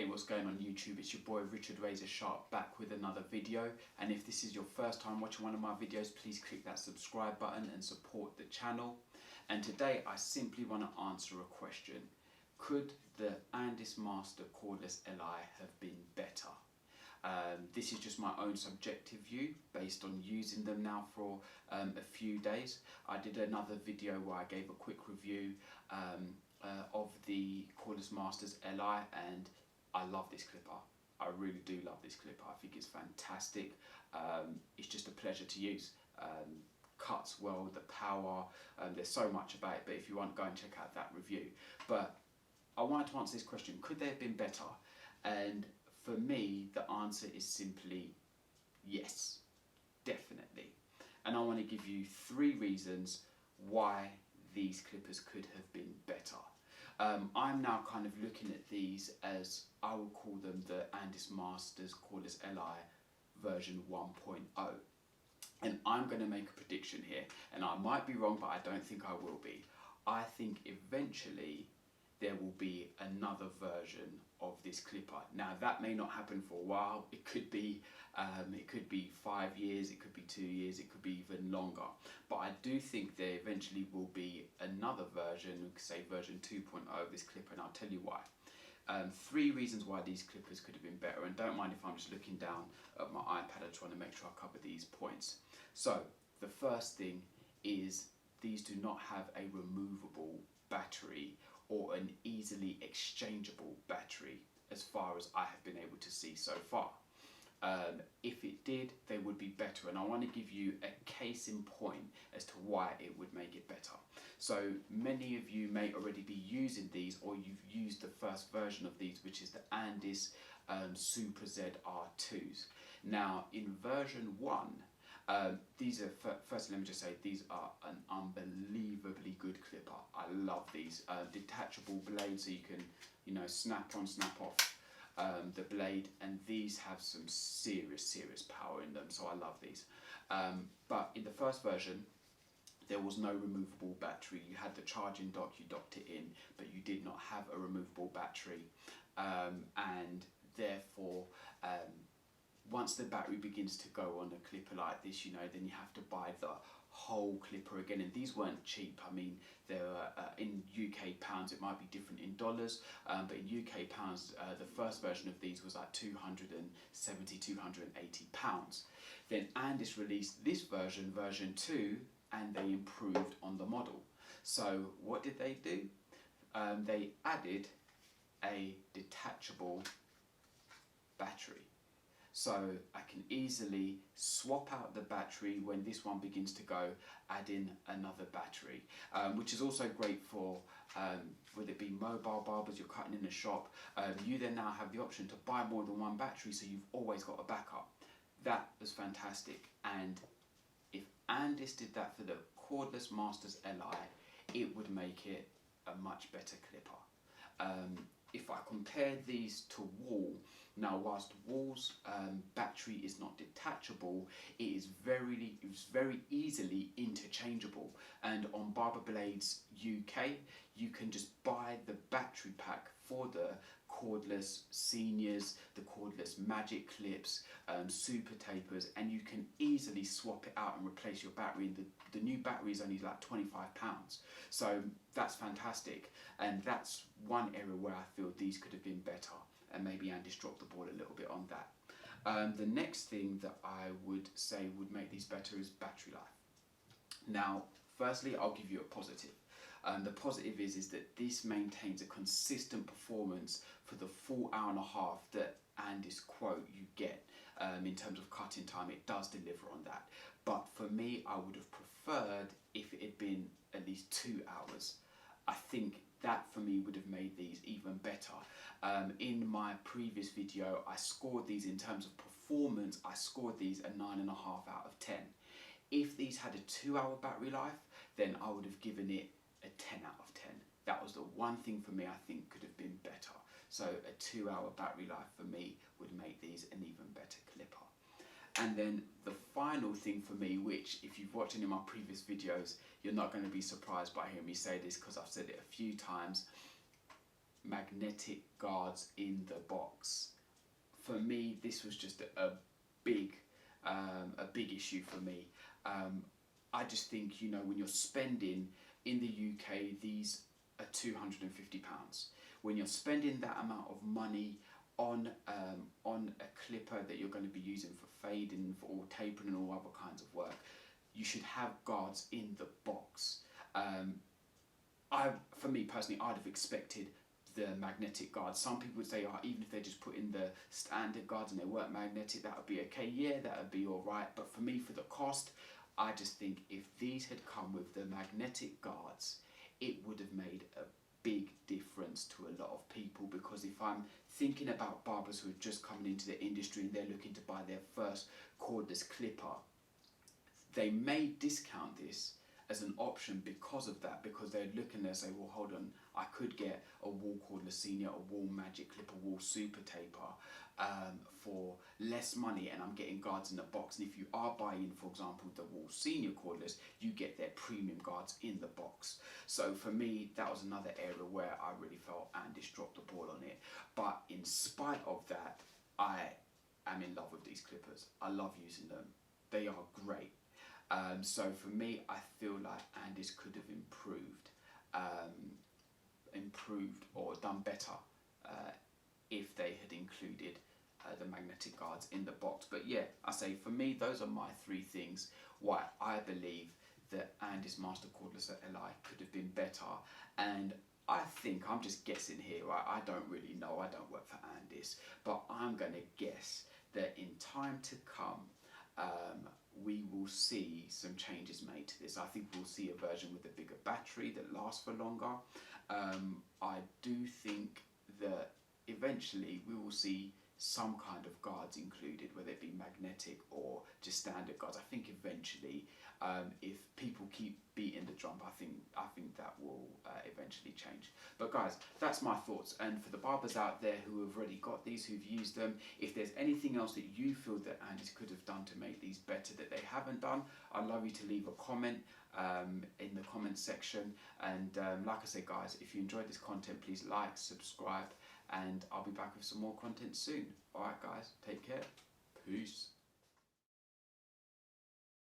what's going on YouTube? It's your boy Richard Razor Sharp back with another video, and if this is your first time watching one of my videos, please click that subscribe button and support the channel. And today I simply want to answer a question. Could the Andis Masters Cordless Li I have been better? This is just my own subjective view based on using them now for a few days. I did another video where I gave a quick review of the Cordless Masters Li I, and I love this clipper. I really do love this clipper. I think it's fantastic. It's just a pleasure to use. Cuts well, the power, there's so much about it, but if you want, go and check out that review. But I wanted to answer this question, could they have been better? And for me, the answer is simply yes, definitely. And I want to give you 3 reasons why these clippers could have been better. I'm now kind of looking at these as, I will call them the Andis Masters Cordless Li I version 1.0. And I'm going to make a prediction here, and I might be wrong, but I don't think I will be. I think eventually there will be another version of this clipper. Now that may not happen for a while. It could be 5 years, it could be 2 years, it could be even longer. But I do think there eventually will be another version, we could say version 2.0 of this clipper, and I'll tell you why. 3 reasons why these clippers could have been better, and don't mind if I'm just looking down at my iPad. I just want to make sure I cover these points. So the first thing is these do not have a removable battery or an easily exchangeable battery, as far as I have been able to see so far. If it did, they would be better, and I want to give you a case in point as to why it would make it better. So many of you may already be using these, or you've used the first version of these, which is the Andis Super Z R2s. Now in version 1, these are, firstly let me just say, these are an unbelievably good clipper. I love these. Detachable blades, so you can, you know, snap on, snap off the blade, and these have some serious power in them, so I love these. But in the first version, there was no removable battery. You had the charging dock, you docked it in, but you did not have a removable battery, and therefore once the battery begins to go on a clipper like this, you know, then you have to buy the whole clipper again, and these weren't cheap. I mean, they're in UK pounds, it might be different in dollars, but in UK pounds, the first version of these was like 270, 280 pounds. Then Andis released this version, version 2, and they improved on the model. So what did they do? They added a detachable battery. So I can easily swap out the battery when this one begins to go, add in another battery, which is also great for, whether it be mobile barbers, you're cutting in a shop, you then now have the option to buy more than one battery, so you've always got a backup. That was fantastic, and if Andis did that for the Cordless Masters Li I, it would make it a much better clipper. If I compare these to Wall, now whilst Wall's battery is not detachable, it is very easily interchangeable, and on Barber Blades UK you can just buy the battery pack for the Cordless Seniors, the Cordless Magic Clips, Super Tapers, and you can easily swap it out and replace your battery. And the new battery is only like £25, so that's fantastic, and that's one area where I feel these could have been better, and maybe Andis dropped the ball a little bit on that. The next thing that I would say would make these better is battery life. Now firstly, I'll give you a positive. The positive is that this maintains a consistent performance for the full hour and a half that Andis quote you get. In terms of cutting time, it does deliver on that. But for me, I would have preferred if it had been at least 2 hours. I think that for me would have made these even better. In my previous video, I scored these in terms of performance, I scored these a 9.5 out of 10. If these had a 2-hour battery life, then I would have given it a 10 out of 10. That was the one thing for me I think could have been better. So a 2-hour battery life for me would make these an even better clipper. And then the final thing for me, which if you've watched any of my previous videos, you're not going to be surprised by hearing me say this because I've said it a few times, magnetic guards in the box. For me, this was just a big issue for me. I just think, you know, when you're spending in the UK, these are £250. When you're spending that amount of money on a clipper that you're going to be using for fading, for all tapering and all other kinds of work, you should have guards in the box. For me personally, I'd have expected the magnetic guards. Some people would say, oh, even if they just put in the standard guards and they weren't magnetic, that would be okay. Yeah, that would be all right. But for me, for the cost, I just think if these had come with the magnetic guards, it would have made a big difference to a lot of people. Because if I'm thinking about barbers who are just coming into the industry and they're looking to buy their first cordless clipper, they may discount this as an option because of that, because they're looking there and say, well, hold on, I could get a wall cordless senior, a wall magic clipper, wall super taper for less money, and I'm getting guards in the box. And if you are buying, for example, the wall senior cordless, you get their premium guards in the box. So for me, that was another area where I really felt Andis dropped the ball on it. But in spite of that, I am in love with these clippers. I love using them. They are great. So for me, I feel like Andis could have improved or done better if they had included the magnetic guards in the box. But yeah, I say for me, those are my three things why I believe that Andis Master Cordless Li could have been better. And I think, I'm just guessing here, right? I don't really know, I don't work for Andis, but I'm going to guess that in time to come, we will see some changes made to this. I think we'll see a version with a bigger battery that lasts for longer. I do think that eventually we will see some kind of guards included, whether it be magnetic or just standard guards. I think eventually, if people keep beating the drum, I think that will eventually change. But guys, that's my thoughts. And for the barbers out there who have already got these, who've used them, if there's anything else that you feel that Andis could have done to make these better that they haven't done, I'd love you to leave a comment in the comment section. And like I say, guys, if you enjoyed this content, please like, subscribe, and I'll be back with some more content soon. Alright guys, take care. Peace.